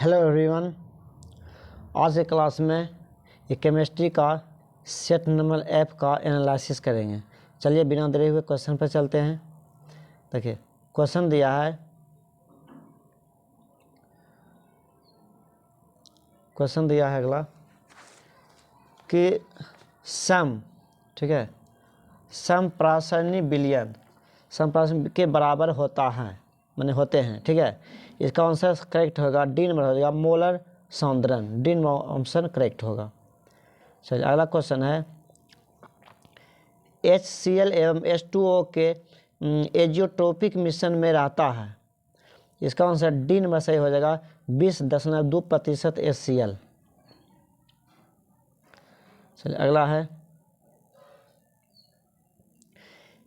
Hello everyone. आज के class में ये केमिस्ट्री का सेट नंबर एफ का एनालिसिस करेंगे। चलिए बिना देरी हुए क्वेश्चन पर चलते हैं। देखिए क्वेश्चन दिया है, अगला कि सम, ठीक है, सम प्रासनी बिलियन सम प्रासनी के बराबर होता है, माने होते हैं, ठीक है। इसका आंसर करेक्ट होगा डी नंबर हो जाएगा, मोलर सौंदर्य। डी नंबर ऑप्शन करेक्ट होगा। चलिए अगला क्वेश्चन है, HCl एवं H2O के एजियोट्रोपिक मिश्रण में रहता है। इसका आंसर डी नंबर सही हो जाएगा, 20.2% HCl। चलिए अगला है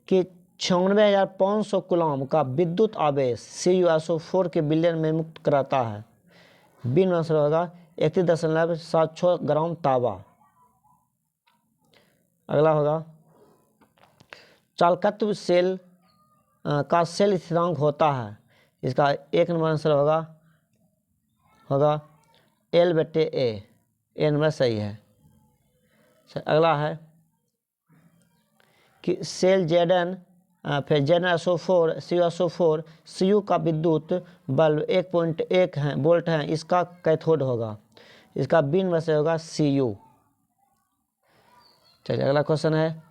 कि 96,500 कूलम का विद्युत आवेश CuSO4 के विलयन में मुक्त कराता है। बी नंबर आंसर होगा 31.76 ग्राम तांबा। अगला होगा, चालकत्व सेल का सेल स्थिरांक होता है। इसका एक नंबर आंसर होगा L/A। ए नंबर सही है। अगला है कि सेल Zn फिर ZnSO4 CuSO4 Cu का विद्युत बल्ब 1.1 वोल्ट है, इसका कैथोड होगा। इसका बी नंबर से होगा Cu। चलिए अगला क्वेश्चन है,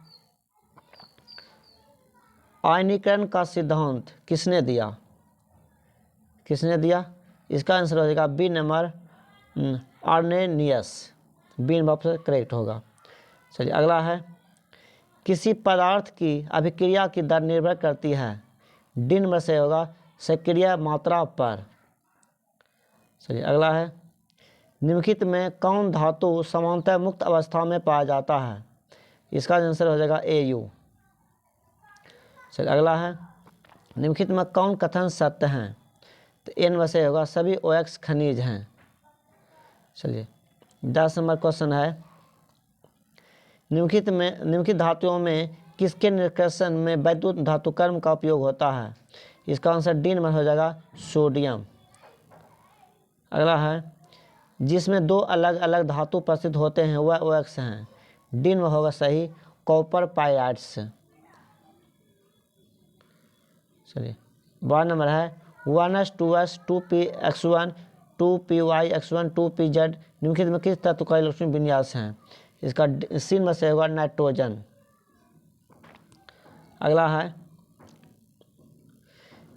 आयनीकरण का सिद्धांत किसने दिया? इसका आंसर हो जाएगा B number Arrhenius. B number correct होगा। चलिए अगला है, किसी पदार्थ की अभिक्रिया की दर निर्भर करती है। डी नंबर से होगा सक्रिय मात्रा पर। चलिए अगला है, निम्नलिखित में कौन धातु समानतः मुक्त अवस्था में पाया जाता है? इसका आंसर हो जाएगा Au। चलिए अगला है, निम्नलिखित में कौन कथन सत्य हैं? तो ए नंबर से होगा सभी OX खनिज हैं। चलिए 10 नंबर क्वेश्चन है, निम्नलिखित धातुओं में किसके निष्कर्षण में वैद्युत धातुकर्म का उपयोग होता है? इसका आंसर डी नंबर हो जाएगा सोडियम। अगला है, जिसमें दो अलग अलग धातु उपस्थित होते हैं वह OX हैं। डी नंबर होगा सही, कॉपर पायराइड्स। चलिए 12 नंबर है, 1s 2s 2px1 2pyx1 2pz निम्नलिखित में किस तत्व का इलेक्ट्रॉनिक विन्यास है? इसका सी नंबर से होगा नाइट्रोजन। अगला है,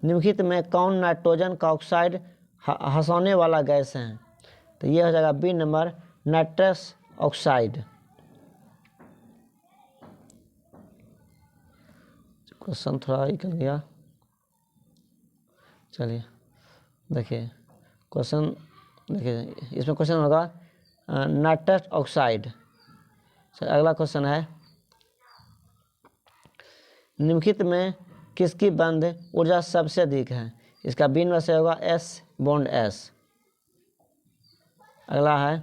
निम्नलिखित में कौन नाइट्रोजन का ऑक्साइड हंसाने वाला गैस है? तो ये हो जाएगा B number nitrous oxide. Question थोड़ा ही कर गया। चलिए देखिए इसमें क्वेश्चन होगा नाइट्रस ऑक्साइड। अगला क्वेश्चन है, निम्नलिखित में किसकी बंध ऊर्जा सबसे अधिक है? इसका बी नंबर से होगा S-S। अगला है,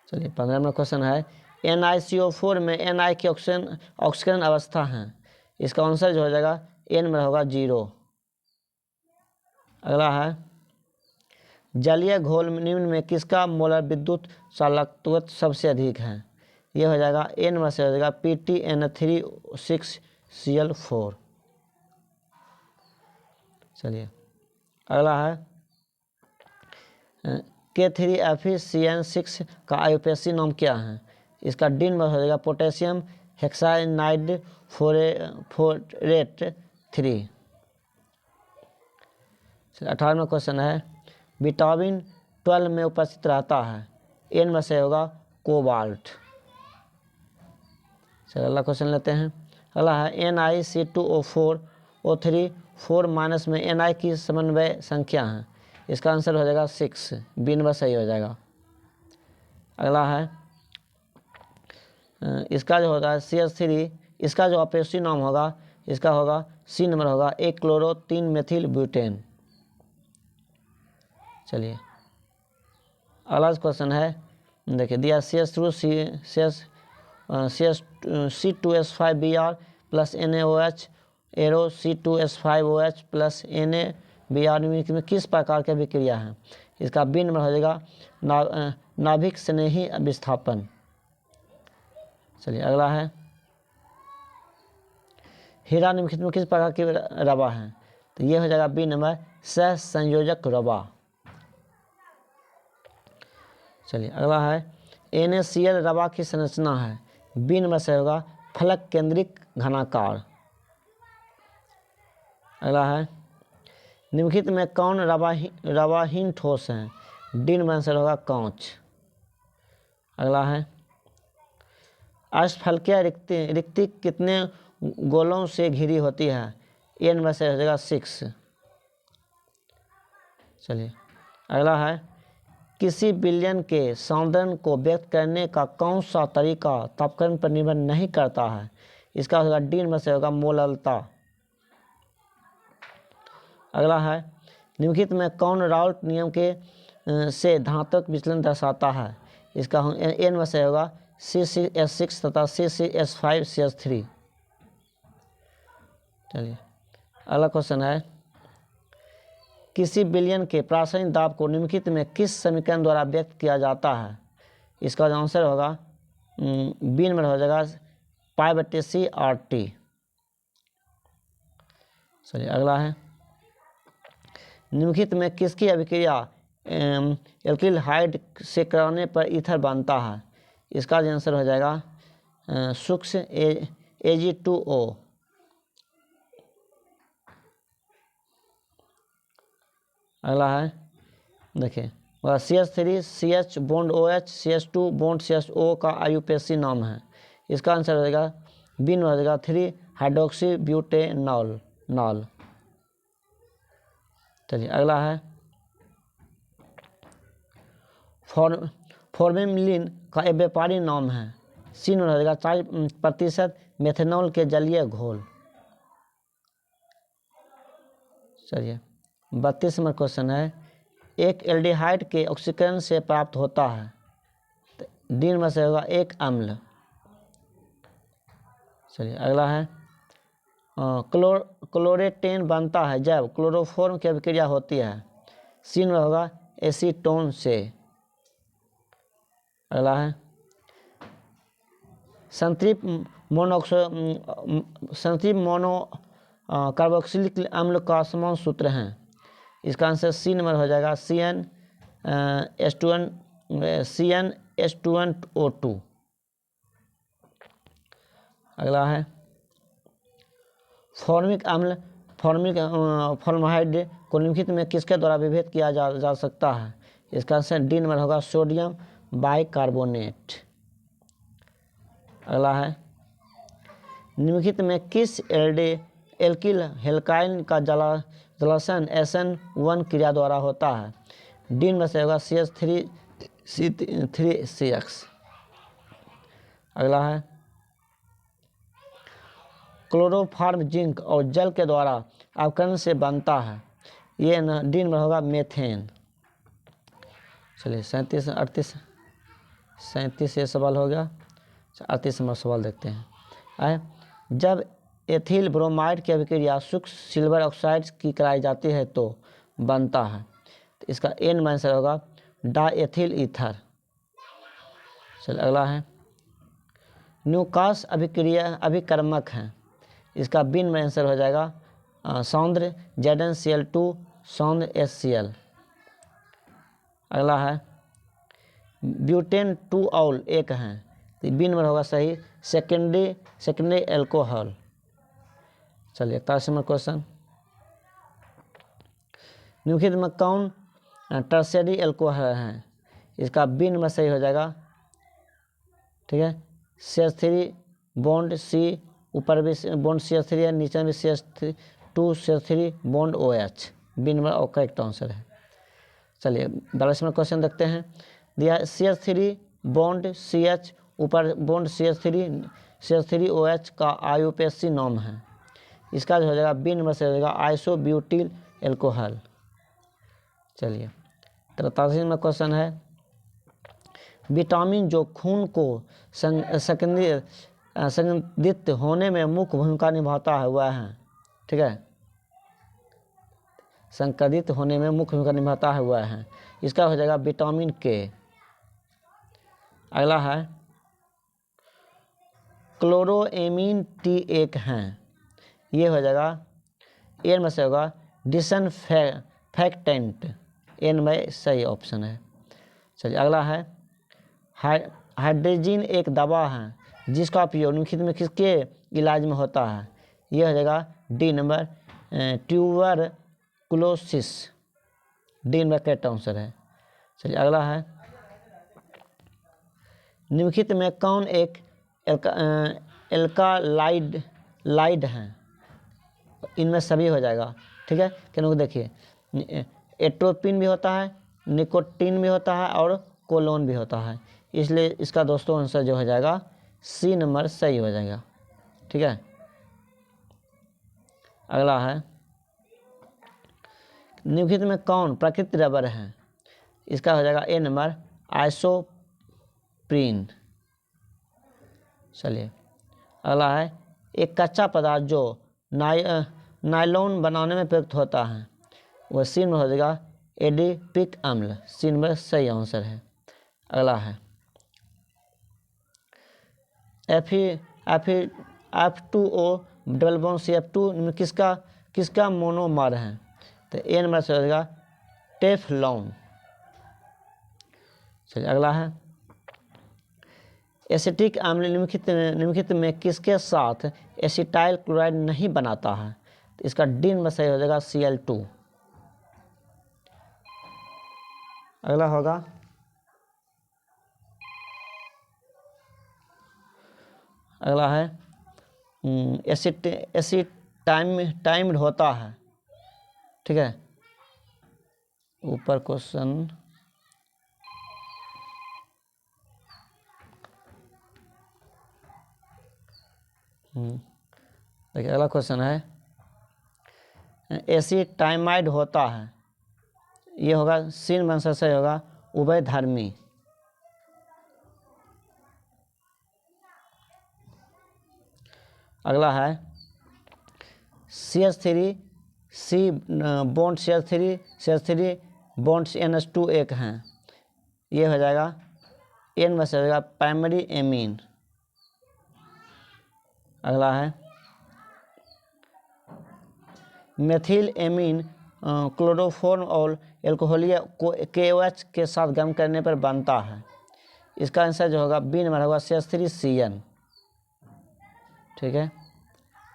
चलिए 15 नंबर क्वेश्चन है, NiCO4 में Ni की ऑक्सीकरण अवस्था है। इसका आंसर जो हो जाएगा ए नंबर होगा 0। अगला है, जलीय घोल निम्न में किसका मोलर विद्युत चालकत्व सबसे अधिक है? यह हो जाएगा ए नंबर से हो जाएगा PTN3 6Cl4। चलिए अगला है, K3FeCN6 का आईयूपीएसी नाम क्या है? इसका डी नंबर हो जाएगा पोटेशियम हेक्साइनाइड फोरेट 3। 18वां क्वेश्चन है, विटामिन 12 में उपस्थित रहता है। ए नंबर से होगा कोबाल्ट। चलिए अगला क्वेश्चन लेते हैं। अगला है, NiC2O4 O3 4 माइनस में Ni की समन्वय संख्या है। इसका आंसर हो जाएगा 6। बी नंबर सही हो जाएगा। अगला है, इसका जो होता है CH3, इसका जो ऑपेसी नाम होगा इसका होगा सी नंबर होगा 1 क्लोरो 3 मेथिल ब्यूटेन। चलिए अगला क्वेश्चन है, देखिए दिया CH2C2S5Br plus NaOH arrow C2H5OH plus NaBr निम्नलिखित में किस प्रकार की अभिक्रिया है? इसका बी नंबर हो जाएगा नाभिक स्नेही विस्थापन। चलिए अगला है, हीरा निम्नलिखित में किस प्रकार की रवा है? तो ये हो जाएगा बी नंबर सह संयोजक रवा। चलिए अगला है, NaCl रवा की संरचना है? बी नंबर से होगा फलक केंद्रिक घनाकार। अगला है, निम्नलिखित में कौन रवाहीन ठोस है? डी नंबर आंसर होगा कांच। अगला है, अष्टफलकीय रिक्ति कितने गोलों से घिरी होती है? ए नंबर से हो जाएगा 6। चलिए अगला है, किसी विलयन के सौंदर्य को व्यक्त करने का कौन सा तरीका तापक्रम पर निर्भर नहीं करता है? इसका होगा डी नंबर से होगा मोललता। अगला है, निम्नलिखित में कौन राउल्ट नियम के से धात्विक विचलन दर्शाता है? इसका ए नंबर से होगा C6H6 तथा C6H5CH3। चलिए अगला क्वेश्चन है, किसी विलयन के प्रासंगिक दाब को निम्नलिखित में किस समीकरण द्वारा व्यक्त किया जाता है? इसका जो आंसर होगा बी नंबर हो जाएगा π/CRT। चलिए अगला है, निम्नलिखित में किसकी अभिक्रिया एल्किल हाइड से कराने पर ईथर बनता है? इसका जो आंसर हो जाएगा सूक्ष्म Ag2O। अगला है, देखिए CH3 CH bond OH CH2 bond CHO का आयुपेशी नाम है? इसका आंसर हो जाएगा बी नंबर हो जाएगा 3 हाइड्रोक्सी ब्यूटेनॉल। चलिए अगला है, फॉर्मेलिन का एक व्यापारी नाम है? सी नंबर हो जाएगा 4% मेथनॉल के जलीय घोल। चलिए 32 नंबर क्वेश्चन है, एक एल्डिहाइड के ऑक्सीकरण से प्राप्त होता है? डी नंबर से होगा एक अम्ल। चलिए अगला है, क्लोरेटेन बनता है जब क्लोरोफॉर्म की अभिक्रिया होती है? सी नंबर होगा एसीटोन से। अगला है, संतृप्त मोनो कार्बोक्सिलिक अम्ल का समान सूत्र है? इसका आंसर सी नंबर हो जाएगा CnH2NO2। अगला है, फॉर्मल्डिहाइड को निम्नलिखित में किसके द्वारा विभेद किया जा सकता है? इसका आंसर डी नंबर होगा सोडियम बाइकार्बोनेट। अगला है, निम्नलिखित में किस एल्किल हेल्काइन का जलासन SN1 क्रिया द्वारा होता है? डी नंबर से होगा CH3CH3CX। अगला है, क्लोरोफॉर्म जिंक और जल के द्वारा अवकरण से बनता है? ये डी नंबर होगा मेथेन। चलिए 37 ये सवाल हो गया। 38 नंबर सवाल देखते हैं। जब एथिल ब्रोमाइड की अभिक्रिया सूक्ष्म सिल्वर ऑक्साइड की कराई जाती है तो बनता है? तो इसका ए नंबर आंसर होगा डाएथिल ईथर। चलिए अगला है, न्यूकास अभिकर्मक है? इसका बी नंबर आंसर हो जाएगा सौंद्र ZnCl2 सौंद्र HCl। अगला है, ब्यूटेन 2 ऑल एक हैं? तो बी नंबर होगा सही सेकेंडरी एल्कोहल। चलिए 81 नंबर क्वेश्चन, निम्नलिखित में कौन टर्शियरी एल्कोहल है? इसका बी नंबर सही हो जाएगा। ठीक है, CH3 बॉन्ड C ऊपर भी बॉन्ड CH3 है, नीचे भी CH2CH3 bond OH। B number और करेक्ट आंसर है। चलिए 42 नंबर क्वेश्चन देखते हैं। दिया CH3 बॉन्ड CH ऊपर बॉन्ड CH3OH का आयुपेशी नाम है? इसका जो हो जाएगा बी नंबर से हो जाएगा आइसोब्यूटिल एल्कोहल। चलिए 83 नंबर क्वेश्चन है, विटामिन जो खून को संघनित होने में मुख्य भूमिका निभाता है वह है? ठीक है, संकरित होने में मुख्य भूमिका निभाता हुआ है। इसका हो जाएगा विटामिन के। अगला है क्लोरोएमीन T1 है, ये हो जाएगा एन में से होगा डिसइंफेक्टेंट, एन में सही ऑप्शन है। चलिए अगला है हाइड्रोजिन एक दवा है जिसका उपयोग निम्नलिखित में किसके इलाज में होता है, ये हो जाएगा D number tuberculosis, D number correct answer है। चलिए अगला है निम्नलिखित में कौन एक एल्कालाइड है, इनमें सभी हो जाएगा। ठीक है, क्योंकि देखिए एट्रोपिन भी होता है, निकोटीन भी होता है और कोलोन भी होता है, इसलिए इसका दोस्तों आंसर जो हो जाएगा सी नंबर सही हो जाएगा। ठीक है, अगला है निम्नलिखित में कौन प्राकृतिक रबर है, इसका हो जाएगा ए नंबर आइसोप्रीन। चलिए अगला है एक कच्चा पदार्थ जो नायलॉन बनाने में प्रयुक्त होता है, वह सी में हो जाएगा एडिपिक अम्ल, सी नंबर सही आंसर है। अगला है F2O डबल बॉन्ड CF2 किसका मोनोमर है, तो ए नंबर से हो जाएगा टेफ्लॉन। चलिए अगला है एसिटिक अम्ल निम्नलिखित में किसके साथ एसिटाइल क्लोराइड नहीं बनाता है, तो इसका डी नंबर सही हो जाएगा Cl2। अगला होगा अगला है एसिटाइम्ड होता है। ठीक है, ऊपर क्वेश्चन देखिए अगला क्वेश्चन है एसिटाइमाइड होता है, ये होगा सी नंबर सही होगा उभयधर्मी। अगला है CH3 सी बॉन्ड CH3 बॉन्ड NH2 एक हैं, ये हो जाएगा एन में से हो जाएगा प्राइमरी एमीन। अगला है मेथिल एमीन क्लोरोफॉर्म और एल्कोहलिया को KOH के साथ गर्म करने पर बनता है, इसका आंसर जो होगा बी नंबर होगा CH3CN। ठीक है,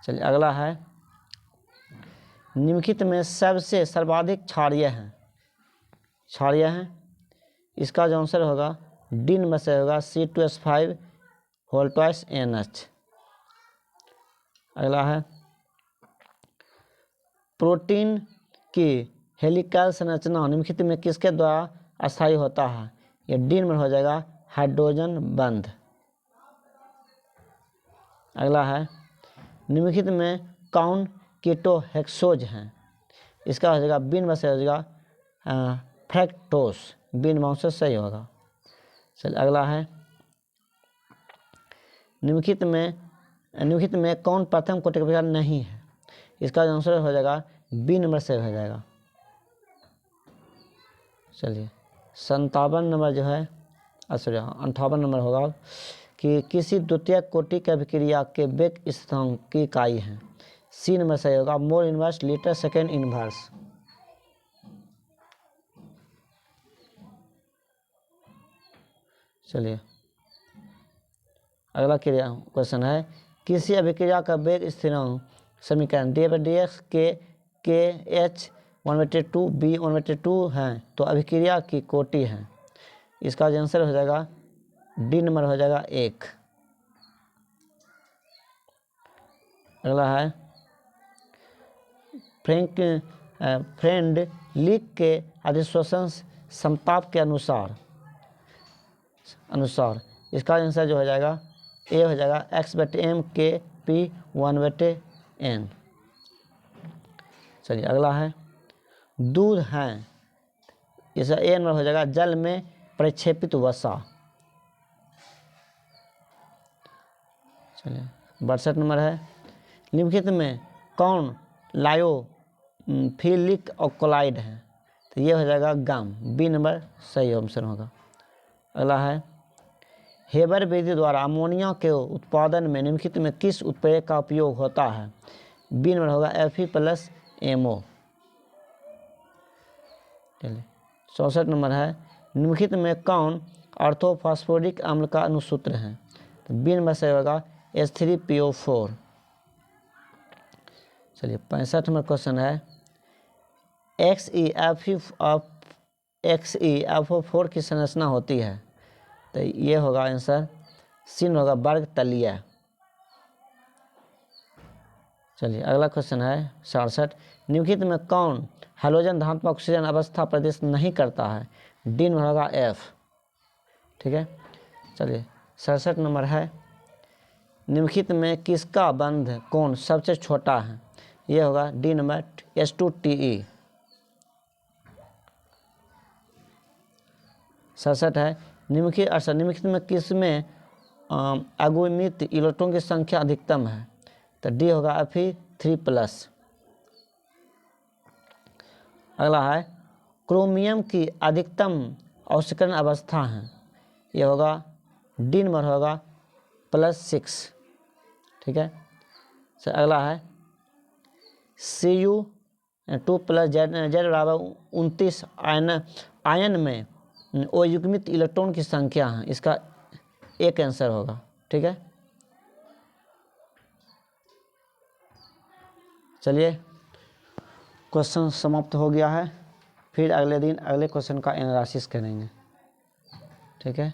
चलिए अगला है निम्नलिखित में सबसे सर्वाधिक क्षारीय हैं, इसका जो आंसर होगा डी नंबर से होगा C2H5 होल ट्वाइस NH। अगला है प्रोटीन की हेलिकल संरचना निम्नलिखित में किसके द्वारा अस्थायी होता है, ये डी नंबर हो जाएगा हाइड्रोजन बंध। अगला है निम्नलिखित में कौन कीटोहेक्सोज हैं, इसका हो जाएगा बी नंबर से हो जाएगा फ्रैक्टोस, बी नंबर से सही होगा। चलिए अगला है निम्नलिखित में कौन प्रथम कोटि का प्रकार नहीं है, इसका आंसर हो जाएगा बी नंबर से हो जाएगा। चलिए 57 नंबर जो है 58 नंबर होगा कि किसी द्वितीय कोटि की अभिक्रिया के वेग स्थिरांक की इकाई है, सी नंबर सही होगा mole inverse litre second inverse. चलिए अगला क्वेश्चन है किसी अभिक्रिया का वेग स्थिरांक समीकरण dx के h 1/2 b 1/2 है, तो अभिक्रिया की कोटि है, इसका आंसर हो जाएगा डी नंबर हो जाएगा 1। अगला है फ्रेंड लीक के अधिशोषण समताप के अनुसार इसका आंसर जो हो जाएगा ए हो जाएगा x/m के p 1/n। चलिए अगला है दूध है, इसका ए नंबर हो जाएगा जल में प्रक्षेपित वसा। चलिए 62 नंबर है निम्नलिखित में कौन लायोफिलिक ऑक्साइड है, तो ये हो जाएगा गम। बी नंबर सही ऑप्शन होगा। अगला है हेबर विधि द्वारा अमोनिया के उत्पादन में निम्नलिखित में किस उत्प्रेरक का उपयोग होता है? बी नंबर होगा Fe+MO। चलिए 64 नंबर है निम्नलिखित में कौन ऑर्थोफॉस्फोरिक अम्ल का अनुसूत्र है? तो बी नंबर से होगा H3PO4। चलिए 65 नंबर क्वेश्चन है XeFO4 की संरचना होती है, तो ये होगा आंसर सी होगा वर्ग तलीय। चलिए अगला क्वेश्चन है 67 निम्नलिखित में कौन हैलोजन धातु में ऑक्सीजन अवस्था प्रदर्शित नहीं करता है? डी नंबर होगा F। ठीक है, चलिए 67 नंबर है निम्नलिखित में किसका बंध कोण सबसे छोटा है? ये होगा डी नंबर H2TE। 67 है निम्नलिखित में किसमें अगुमित इलेक्ट्रॉन की संख्या अधिकतम है? तो डी होगा Fe3+। अगला है क्रोमियम की अधिकतम ऑक्सीकरण अवस्था है, ये होगा डी नंबर होगा +6। ठीक है, सर अगला है Cu2+Z बराबर 29 आयन में अयुग्मित इलेक्ट्रॉन की संख्या है, इसका एक आंसर होगा। ठीक है, चलिए क्वेश्चन समाप्त हो गया है, फिर अगले दिन अगले क्वेश्चन का एनालिसिस करेंगे। ठीक है।